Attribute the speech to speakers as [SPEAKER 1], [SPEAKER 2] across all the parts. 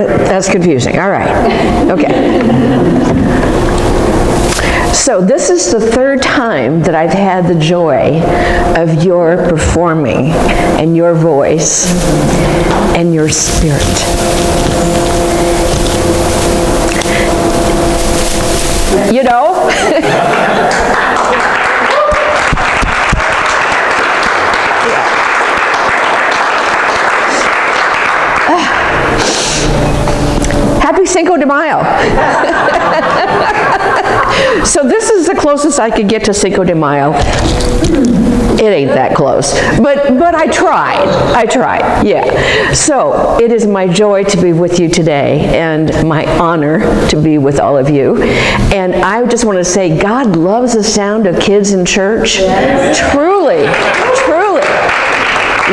[SPEAKER 1] That's confusing. All right. Okay. So this is the third time that I've had the joy of your performing and your voice and your spirit. You know? Happy Cinco de Mayo. So this is the closest I could get to Cinco de Mayo. It ain't that close, but I tried, yeah. So it is my joy to be with you today and my honor to be with all of you. And I just want to say God loves the sound of kids in church. Yes. Truly.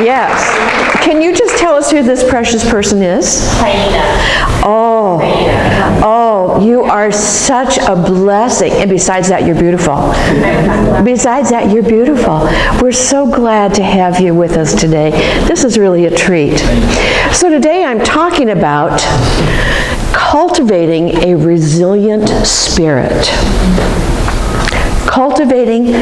[SPEAKER 1] Yes. Can you just tell us who this precious person is? Oh, you are such a blessing. And besides that, you're beautiful. We're so glad to have you with us today. This is really a treat. So today I'm talking about cultivating a resilient spirit. Cultivating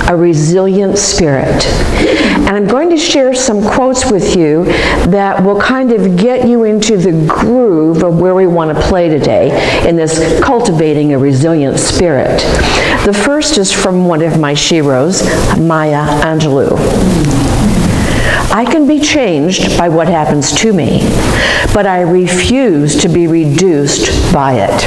[SPEAKER 1] a resilient spirit. And I'm going to share some quotes with you that will kind of get you into the groove of where we want to play today in this cultivating a resilient spirit. The first is from one of my sheroes, Maya Angelou. I can be changed by what happens to me, but I refuse to be reduced by it.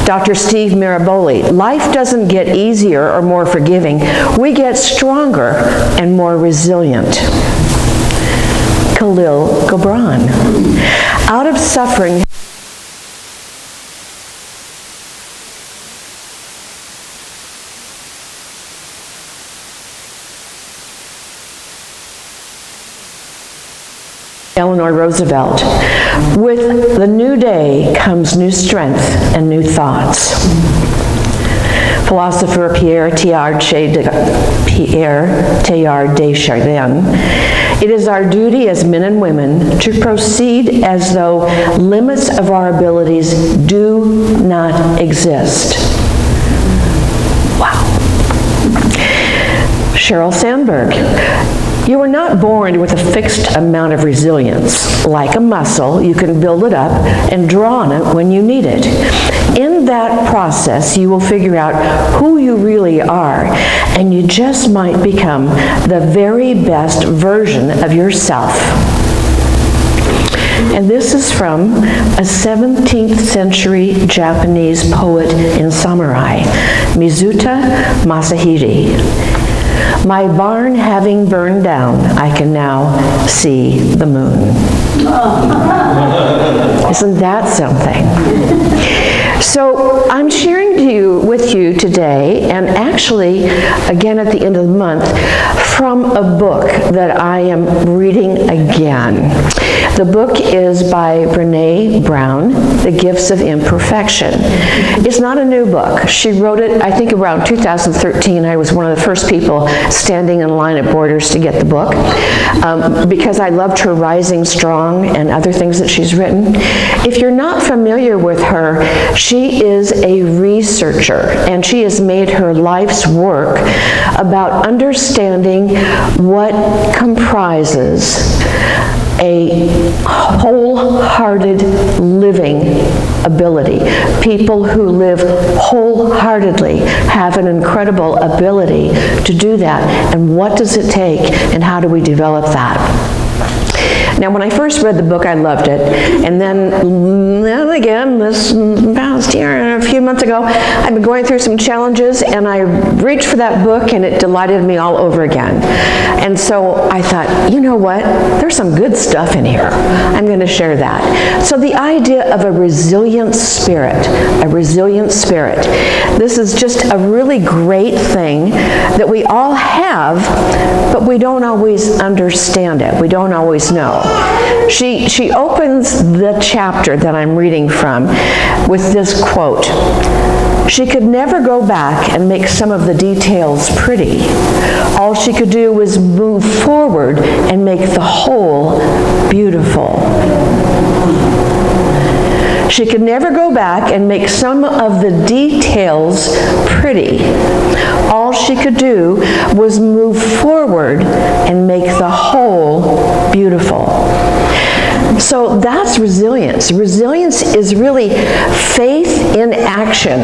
[SPEAKER 1] Dr. Steve Maraboli, life doesn't get easier or more forgiving. We get stronger and more resilient. Khalil Gibran, out of suffering, Eleanor Roosevelt, with the new day comes new strength and new thoughts. Philosopher Pierre Teilhard de Chardin, it is our duty as men and women to proceed as though limits of our abilities do not exist. Wow. Sheryl Sandberg, you were not born with a fixed amount of resilience. Like a muscle, you can build it up and draw on it when you need it. In that process, you will figure out who you really are, and you just might become the very best version of yourself. And this is from a 17th century Japanese poet and samurai, Mizuta Masahide. My barn having burned down, I can now see the moon. Isn't that something? So I'm sharing with you today, and actually again at the end of the month, from a book that I am reading again. The book is by Brené Brown, The Gifts of Imperfection. It's not a new book. She wrote it, I think, around 2013. I was one of the first people standing in line at Borders to get the book because I loved her Rising Strong and other things that she's written. If you're not familiar with her, she is a researcher, and she has made her life's work about understanding what comprises a wholehearted living ability. People who live wholeheartedly have an incredible ability to do that. And what does it take, and how do we develop that? Now, when I first read the book, I loved it. And then again, this past year and a few months ago, I've been going through some challenges, and I reached for that book, and it delighted me all over again. And so I thought, you know what? There's some good stuff in here. I'm going to share that. So the idea of a resilient spirit, this is just a really great thing that we all have, but we don't always understand it. We don't always know. She opens the chapter that I'm reading from with this quote. She could never go back and make some of the details pretty. All she could do was move forward and make the whole beautiful. She could never go back and make some of the details pretty. All she could do was move forward and make the whole beautiful. So that's resilience. Resilience is really faith in action.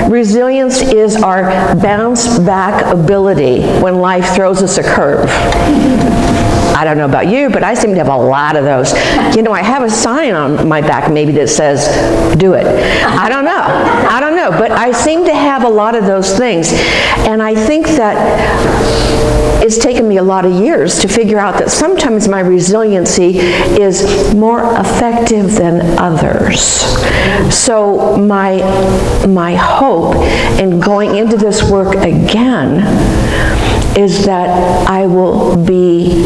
[SPEAKER 1] Resilience is our bounce back ability when life throws us a curve. I don't know about you, but I seem to have a lot of those. You know, I have a sign on my back maybe that says, do it. I don't know, but I seem to have a lot of those things. And I think that it's taken me a lot of years to figure out that sometimes my resiliency is more effective than others. So my hope in going into this work again is that I will be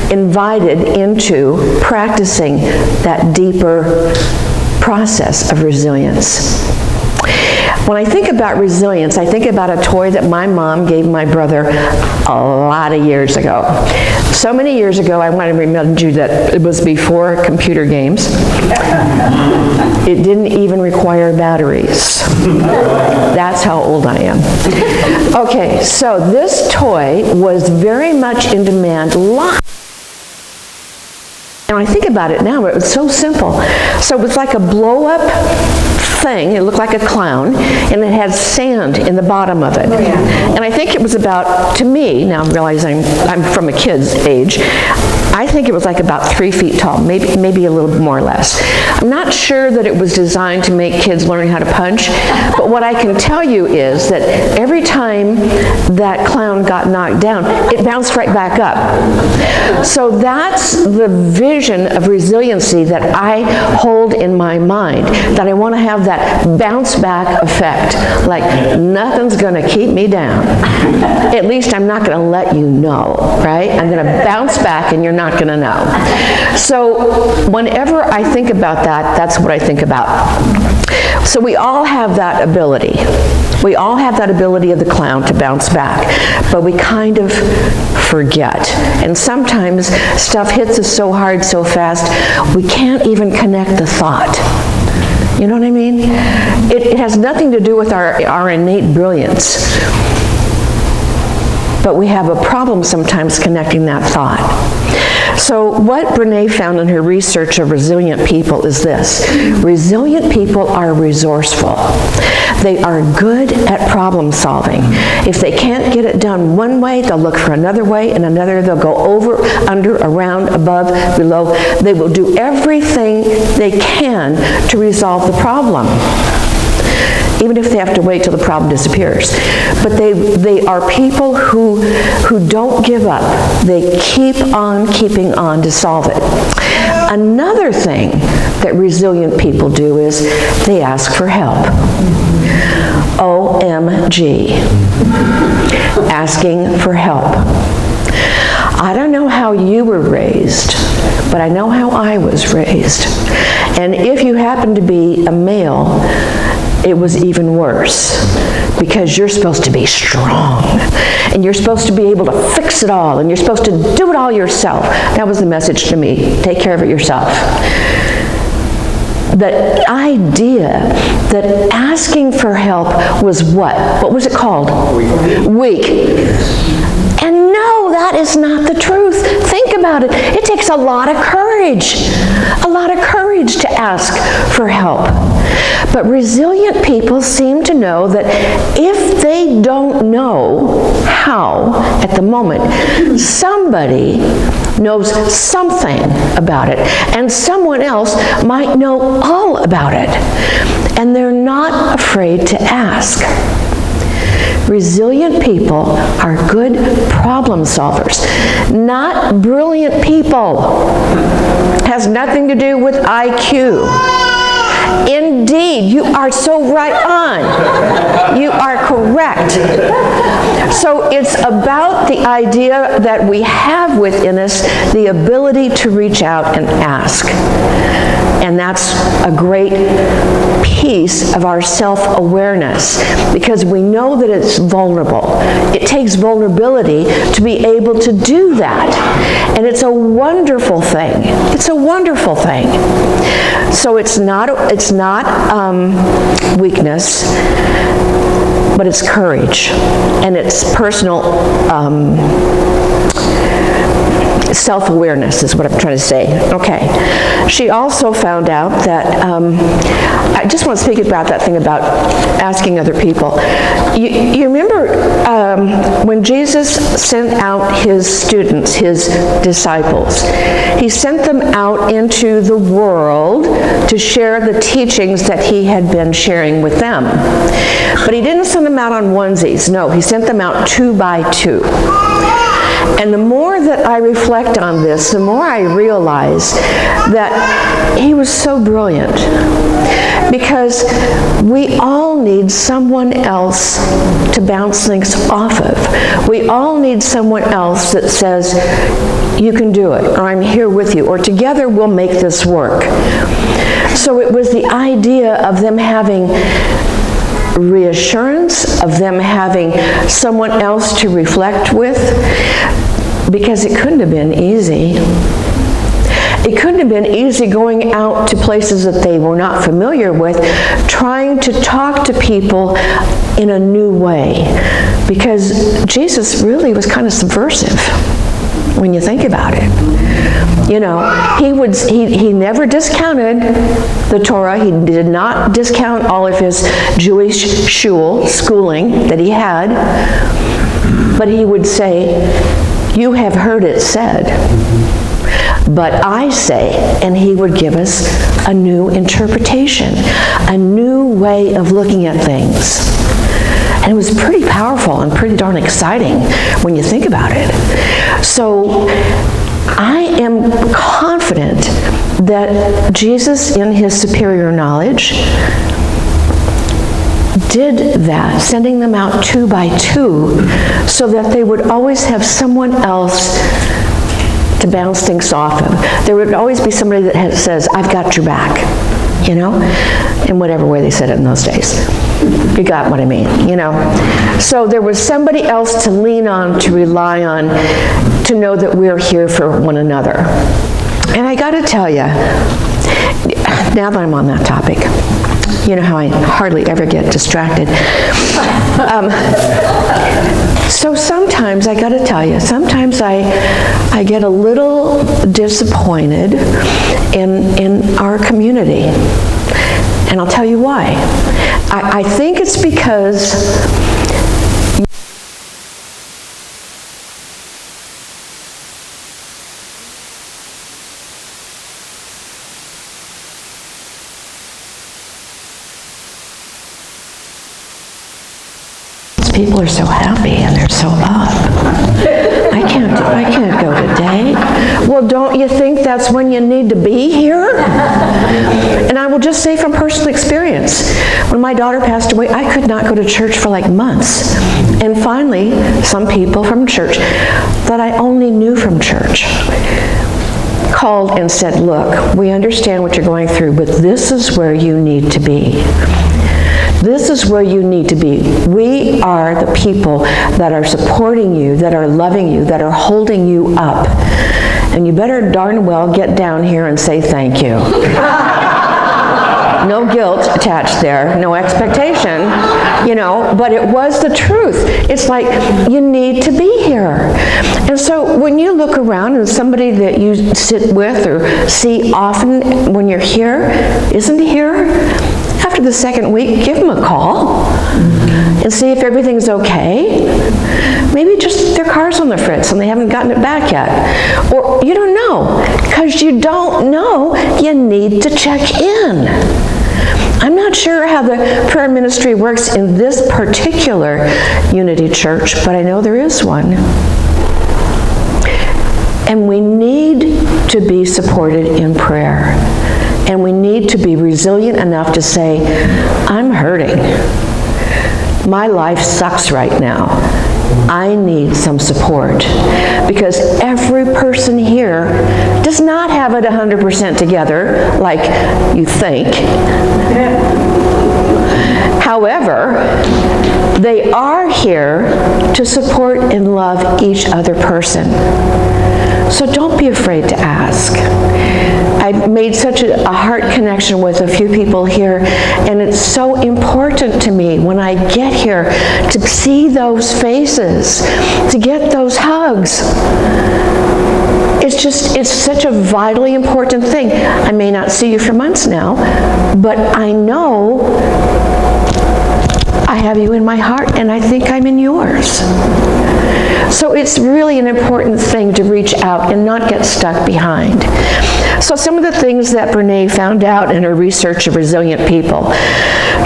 [SPEAKER 1] invited into practicing that deeper process of resilience. When I think about resilience, I think about a toy that my mom gave my brother a lot of years ago. So many years ago, I want to remind you that it was before computer games. It didn't even require batteries. That's how old I am. Okay, so this toy was very much in demand. And I think about it now, it was so simple. So it was like a blow-up thing. It looked like a clown, and it had sand in the bottom of it. And I think it was about, to me, now I'm realizing I'm from a kid's age, I think it was like about 3 feet tall, maybe a little more or less. I'm not sure that it was designed to make kids learn how to punch, but what I can tell you is that every time that clown got knocked down, it bounced right back up. So that's the vision of resiliency that I hold in my mind, that I want to have that bounce back effect, like nothing's going to keep me down. At least I'm not going to let you know, right? I'm going to bounce back and you're not going to know. So whenever I think about that, that's what I think about. So we all have that ability. We all have that ability of the clown to bounce back, but we kind of forget. And sometimes stuff hits us so hard, so fast, we can't even connect the thought. You know what I mean? It has nothing to do with our innate brilliance. But we have a problem sometimes connecting that thought. So what Brene found in her research of resilient people is this. Resilient people are resourceful. They are good at problem solving. If they can't get it done one way, they'll look for another way and another. They'll go over, under, around, above, below. They will do everything they can to resolve the problem, even if they have to wait till the problem disappears. But they are people who don't give up. They keep on keeping on to solve it. Another thing that resilient people do is they ask for help. OMG. Asking for help. I don't know how you were raised, but I know how I was raised. And if you happen to be a male, it was even worse, because you're supposed to be strong, and you're supposed to be able to fix it all, and you're supposed to do it all yourself. That was the message to me. Take care of it yourself. The idea that asking for help was what? What was it called? Weak. And no, that is not the truth. Think about it. It takes a lot of courage to ask for help. But resilient people seem to know that if they don't know how at the moment, somebody knows something about it, and someone else might know all about it, and they're not afraid to ask. Resilient people are good problem solvers, not brilliant people. Has nothing to do with IQ. Indeed, you are so right on. You are correct. So it's about the idea that we have within us the ability to reach out and ask. And that's a great piece of our self-awareness, because we know that it's vulnerable. It takes vulnerability to be able to do that. And it's a wonderful thing. It's a wonderful thing. So it's not weakness, but it's courage, and it's personal self-awareness is what I'm trying to say. Okay. She also found out that, I just want to speak about that thing about asking other people. You remember when Jesus sent out his students, his disciples, he sent them out into the world to share the teachings that he had been sharing with them. But he didn't send them out on onesies. No, he sent them out 2 by 2. And the more that I reflect on this, the more I realize that he was so brilliant. Because we all need someone else to bounce things off of. We all need someone else that says, you can do it, or I'm here with you, or together we'll make this work. So it was the idea of them having reassurance, of them having someone else to reflect with, because it couldn't have been easy. It couldn't have been easy going out to places that they were not familiar with, trying to talk to people in a new way, because Jesus really was kind of subversive when you think about it. You know, he never discounted the Torah. He did not discount all of his Jewish schooling that he had, but he would say, you have heard it said, but I say, and he would give us a new interpretation, a new way of looking at things. And it was pretty powerful and pretty darn exciting when you think about it. So I am confident that Jesus, in his superior knowledge, did that, sending them out 2 by 2, so that they would always have someone else to bounce things off of. There would always be somebody that says, I've got your back, you know, in whatever way they said it in those days. You got what I mean, you know. So there was somebody else to lean on, to rely on, to know that we're here for one another. And I got to tell you, now that I'm on that topic, you know how I hardly ever get distracted. So sometimes, I got to tell you, sometimes I get a little disappointed in our community. And I'll tell you why. I think it's because people are so happy and they're so up. I can't go today. Well, don't you think that's when you need to be here? And I will just say from personal experience, when my daughter passed away, I could not go to church for like months. And finally, some people from church that I only knew from church called and said, look, we understand what you're going through, but this is where you need to be. This is where you need to be. We are the people that are supporting you, that are loving you, that are holding you up. And you better darn well get down here and say thank you. No guilt attached there, no expectation, you know, but it was the truth. It's like, you need to be here. And so when you look around and somebody that you sit with or see often when you're here isn't here, after the second week, give them a call and see if everything's okay. Maybe just their car's on the fritz and they haven't gotten it back yet. Or you don't know. Because you don't know, you need to check in. I'm not sure how the prayer ministry works in this particular Unity Church, but I know there is one. And we need to be supported in prayer. And we need to be resilient enough to say, I'm hurting. My life sucks right now. I need some support, because every person here does not have it 100% together like you think. However, they are here to support and love each other person. So don't be afraid to ask. I've made such a heart connection with a few people here, and it's so important to me when I get here to see those faces, to get those hugs. It's such a vitally important thing. I may not see you for months now, but I know I have you in my heart, and I think I'm in yours. So it's really an important thing to reach out and not get stuck behind. So some of the things that Brene found out in her research of resilient people,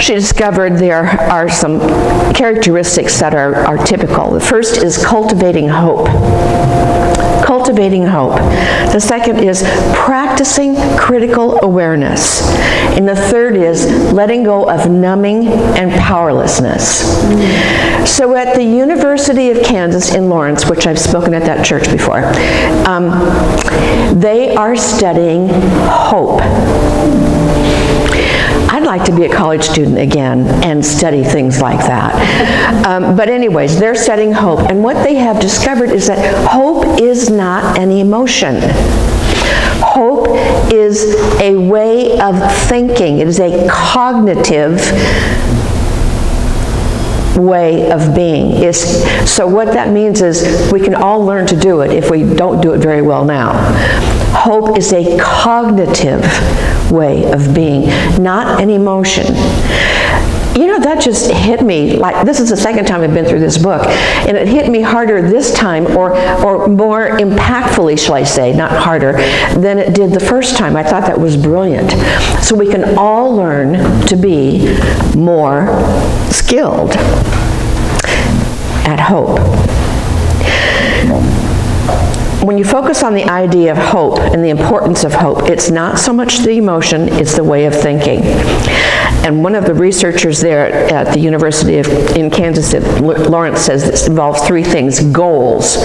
[SPEAKER 1] she discovered there are some characteristics that are typical. The first is cultivating hope. Cultivating hope. The second is practicing critical awareness. And the third is letting go of numbing and powerlessness. So at the University of Kansas in Lawrence, which I've spoken at that church before, they are studying hope. I'd like to be a college student again and study things like that. But anyways, they're studying hope. And what they have discovered is that hope is not an emotion. Hope is a way of thinking. It is a cognitive way of being. So what that means is we can all learn to do it if we don't do it very well now. Hope is a cognitive way of being, not an emotion. You know, that just hit me, like, this is the second time I've been through this book, and it hit me harder this time, or more impactfully, shall I say, not harder, than it did the first time. I thought that was brilliant. So we can all learn to be more skilled at hope. When you focus on the idea of hope and the importance of hope, it's not so much the emotion, it's the way of thinking. And one of the researchers there at the University in Kansas at Lawrence says this involves three things: goals,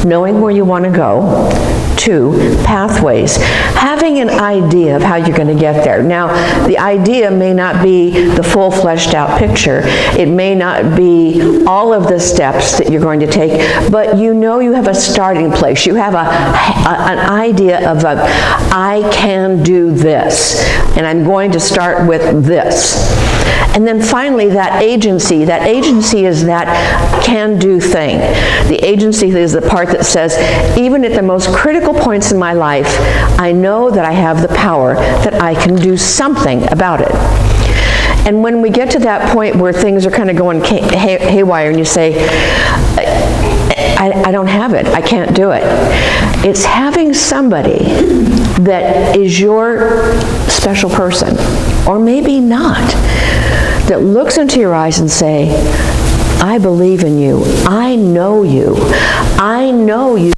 [SPEAKER 1] knowing where you want to go; two, pathways, having an idea of how you're going to get there. Now, the idea may not be the full fleshed out picture. It may not be all of the steps that you're going to take, but you know you have a starting place. You have an idea of I can do this, and I'm going to start with this. And then finally, that agency is that can-do thing. The agency is the part that says, even at the most critical points in my life, I know that I have the power, that I can do something about it. And when we get to that point where things are kind of going haywire and you say, I don't have it, I can't do it. It's having somebody that is your special person, or maybe not, that looks into your eyes and say, I believe in you, I know you, I know you.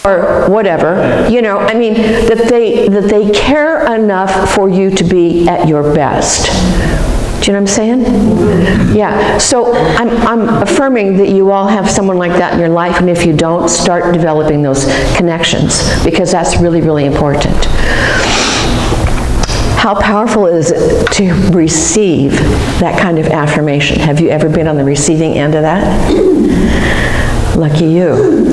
[SPEAKER 1] Or whatever, you know, I mean, that they care enough for you to be at your best. Do you know what I'm saying? Yeah, so I'm affirming that you all have someone like that in your life, and if you don't, start developing those connections, because that's really, really important. How powerful is it to receive that kind of affirmation? Have you ever been on the receiving end of that? Lucky you.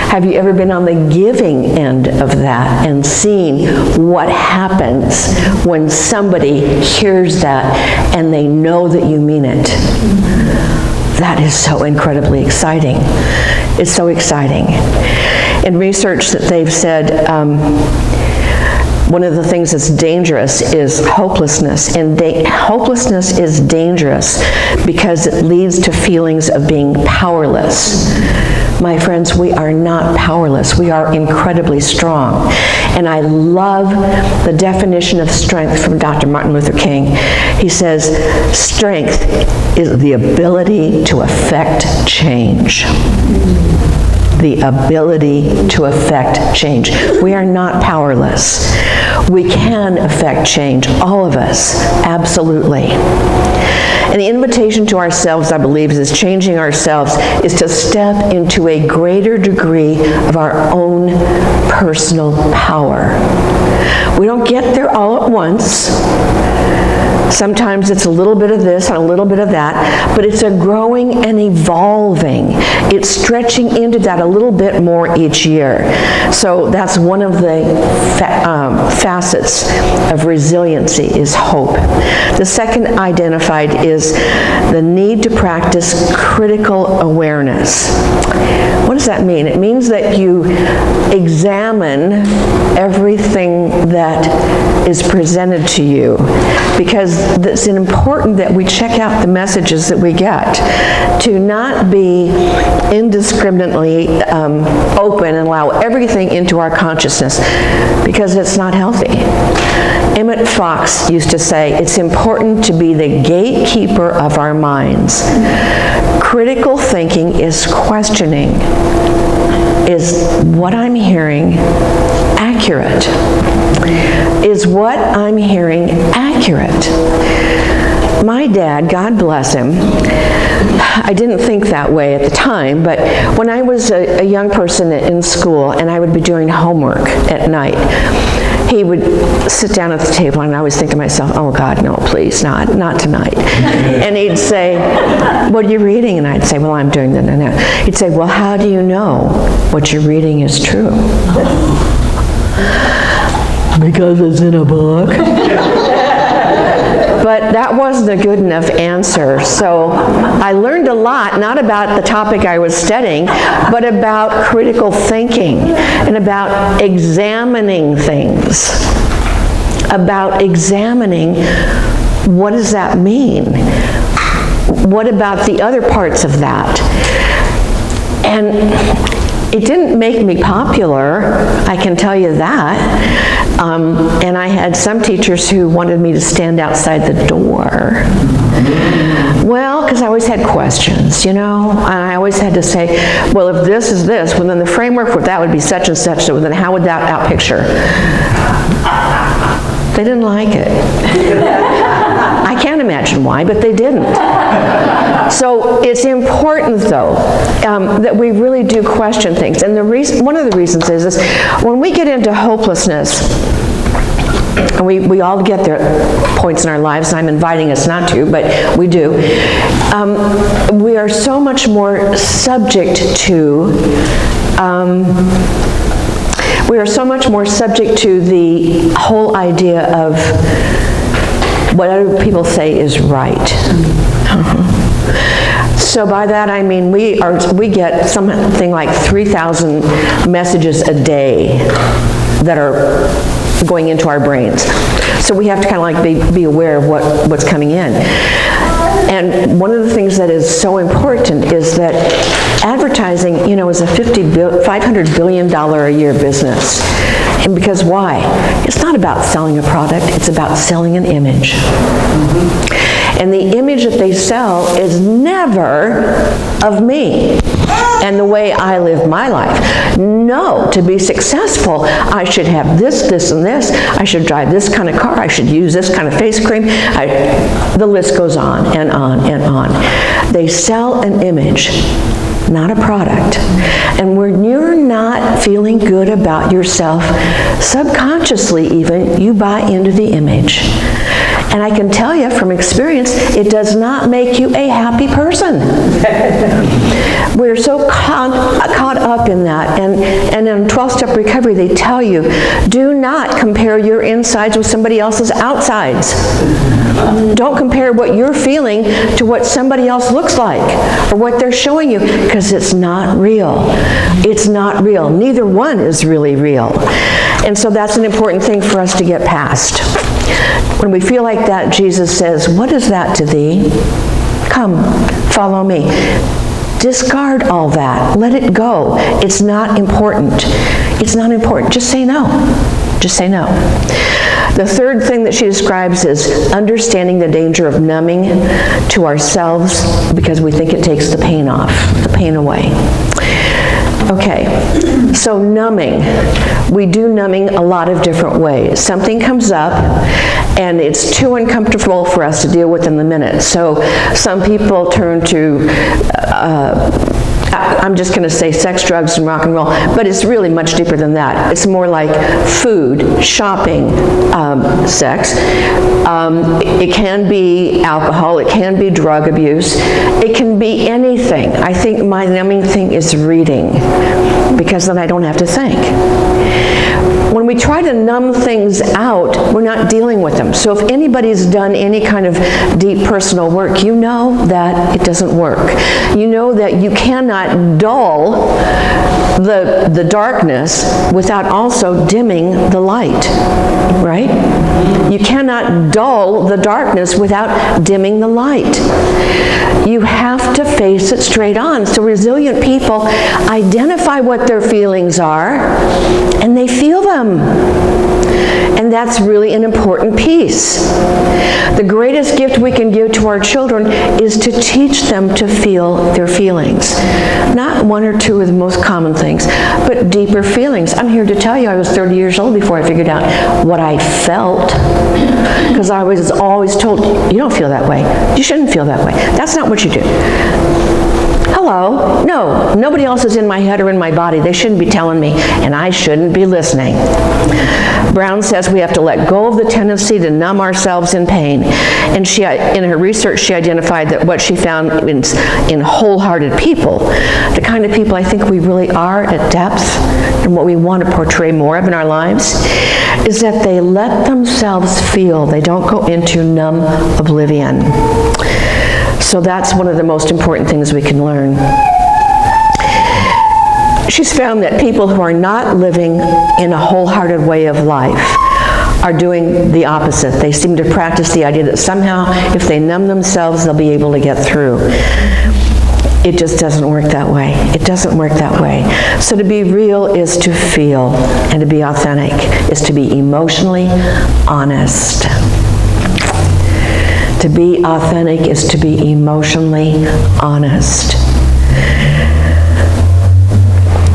[SPEAKER 1] Have you ever been on the giving end of that and seen what happens when somebody hears that and they know that you mean it? That is so incredibly exciting. It's so exciting. In research that they've said, one of the things that's dangerous is hopelessness, and hopelessness is dangerous because it leads to feelings of being powerless. My friends, we are not powerless. We are incredibly strong. And I love the definition of strength from Dr. Martin Luther King. He says, strength is the ability to affect change. The ability to affect change. We are not powerless. We can affect change, all of us, absolutely. And the invitation to ourselves, I believe, is changing ourselves, is to step into a greater degree of our own personal power. We don't get there all at once. Sometimes it's a little bit of this and a little bit of that, but it's a growing and evolving. It's stretching into that a little bit more each year. So that's one of the facets of resiliency, is hope. The second identified is the need to practice critical awareness. What does that mean? It means that you examine everything that is presented to you, because it's important that we check out the messages that we get, to not be indiscriminately open and allow everything into our consciousness, because it's not healthy. Emmett Fox used to say, it's important to be the gatekeeper of our minds. Critical thinking is questioning, is what I'm hearing accurate? Is what I'm hearing accurate? My dad, God bless him, I didn't think that way at the time, but when I was a young person in school and I would be doing homework at night, he would sit down at the table and I always think to myself, oh God, no, please, not tonight. And he'd say, what are you reading? And I'd say, well, I'm doing that and that. He'd say, well, how do you know what you're reading is true? Because it's in a book. But that wasn't a good enough answer. So I learned a lot, not about the topic I was studying, but about critical thinking and about examining things. About examining, what does that mean? What about the other parts of that? And it didn't make me popular, I can tell you that. And I had some teachers who wanted me to stand outside the door. Well, because I always had questions, you know, and I always had to say, well, if this is this, well, then the framework for that would be such and such, so then how would that outpicture? They didn't like it. I can't imagine why, but they didn't. So it's important, though, that we really do question things. And one of the reasons is when we get into hopelessness, and we all get there points in our lives, and I'm inviting us not to, but we do, we are so much more subject to the whole idea of what other people say is right. So by that I mean we get something like 3,000 messages a day that are going into our brains. So we have to kind of like be aware of what's coming in. And one of the things that is so important is that advertising, you know, is a $500 billion a year business. And because why? It's not about selling a product, it's about selling an image. And the image that they sell is never of me and the way I live my life. No, to be successful, I should have this, this, and this. I should drive this kind of car. I should use this kind of face cream. The list goes on and on and on. They sell an image, not a product. And when you're not feeling good about yourself, subconsciously even, you buy into the image. And I can tell you from experience, it does not make you a happy person. We're so caught up in that. And in 12-step recovery, they tell you, do not compare your insides with somebody else's outsides. Don't compare what you're feeling to what somebody else looks like or what they're showing you, because it's not real. It's not real. Neither one is really real. And so that's an important thing for us to get past. When we feel like that, Jesus says, what is that to thee? Come, follow me. Discard all that. Let it go. It's not important. It's not important. Just say no. Just say no. The third thing that she describes is understanding the danger of numbing to ourselves because we think it takes the pain off, the pain away. Okay, so numbing. We do numbing a lot of different ways. Something comes up and it's too uncomfortable for us to deal with in the minute. So some people turn to I'm just going to say sex, drugs, and rock and roll, but it's really much deeper than that. It's more like food, shopping, sex. It can be alcohol, it can be drug abuse, it can be anything. I think my numbing thing is reading, because then I don't have to think. When we try to numb things out, we're not dealing with them. So if anybody's done any kind of deep personal work, you know that it doesn't work. You know that you cannot dull the darkness without also dimming the light, right? You cannot dull the darkness without dimming the light. You have to face it straight on. So resilient people identify what their feelings are, and they feel them. And that's really an important piece. The greatest gift we can give to our children is to teach them to feel their feelings. Not one or two of the most common things, but deeper feelings. I'm here to tell you I was 30 years old before I figured out what I felt. Because I was always told, you don't feel that way. You shouldn't feel that way. That's not what you do. Hello? No, nobody else is in my head or in my body. They shouldn't be telling me, and I shouldn't be listening. Brown says we have to let go of the tendency to numb ourselves in pain. And she, in her research, she identified that what she found in wholehearted people, the kind of people I think we really are at depth, and what we want to portray more of in our lives, is that they let themselves feel. They don't go into numb oblivion. So that's one of the most important things we can learn. She's found that people who are not living in a wholehearted way of life are doing the opposite. They seem to practice the idea that somehow if they numb themselves, they'll be able to get through. It just doesn't work that way. It doesn't work that way. So to be real is to feel, and to be authentic is to be emotionally honest. To be authentic is to be emotionally honest.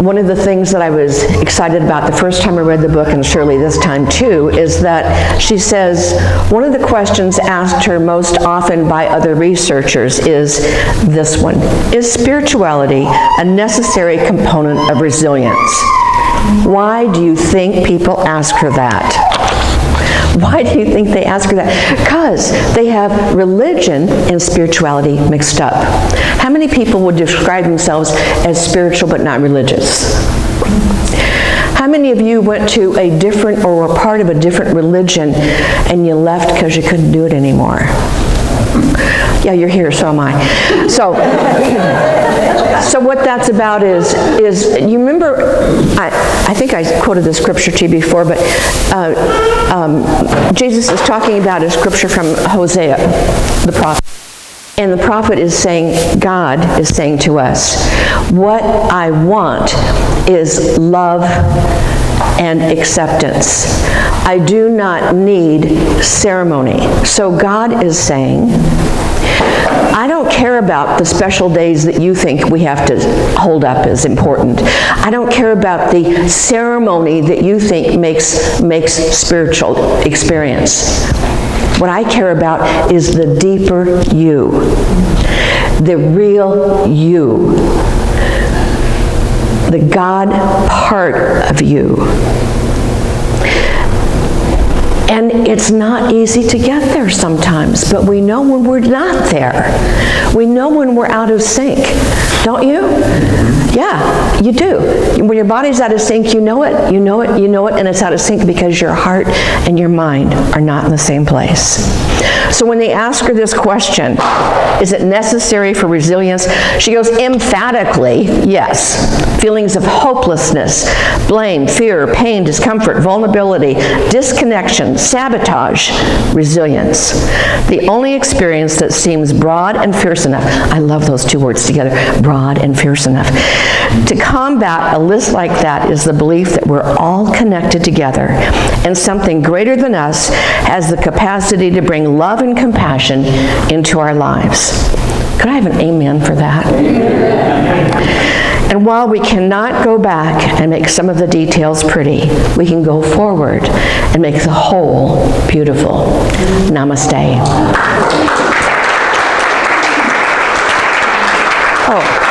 [SPEAKER 1] One of the things that I was excited about the first time I read the book, and surely this time too, is that she says one of the questions asked her most often by other researchers is this one: is spirituality a necessary component of resilience? Why do you think people ask her that? Why do you think they ask her that? Because they have religion and spirituality mixed up. How many people would describe themselves as spiritual but not religious? How many of you went to a different or were part of a different religion and you left because you couldn't do it anymore? Yeah, you're here, so am I. So what that's about is you remember, I think I quoted this scripture to you before, but Jesus is talking about a scripture from Hosea, the prophet. And the prophet is saying, God is saying to us, what I want is love and acceptance. I do not need ceremony. So God is saying, I don't care about the special days that you think we have to hold up as important. I don't care about the ceremony that you think makes spiritual experience. What I care about is the deeper you, the real you, the God part of you. And it's not easy to get there sometimes, but we know when we're not there. We know when we're out of sync, don't you? Yeah, you do. When your body's out of sync, you know it, you know it, you know it, and it's out of sync because your heart and your mind are not in the same place. So when they ask her this question, is it necessary for resilience? She goes, emphatically, yes. Feelings of hopelessness, blame, fear, pain, discomfort, vulnerability, disconnection, sabotage, resilience. The only experience that seems broad and fierce enough, I love those two words together, broad and fierce enough. To combat a list like that is the belief that we're all connected together and something greater than us has the capacity to bring love and compassion into our lives. Could I have an amen for that? And while we cannot go back and make some of the details pretty, we can go forward and make the whole beautiful. Namaste. Oh.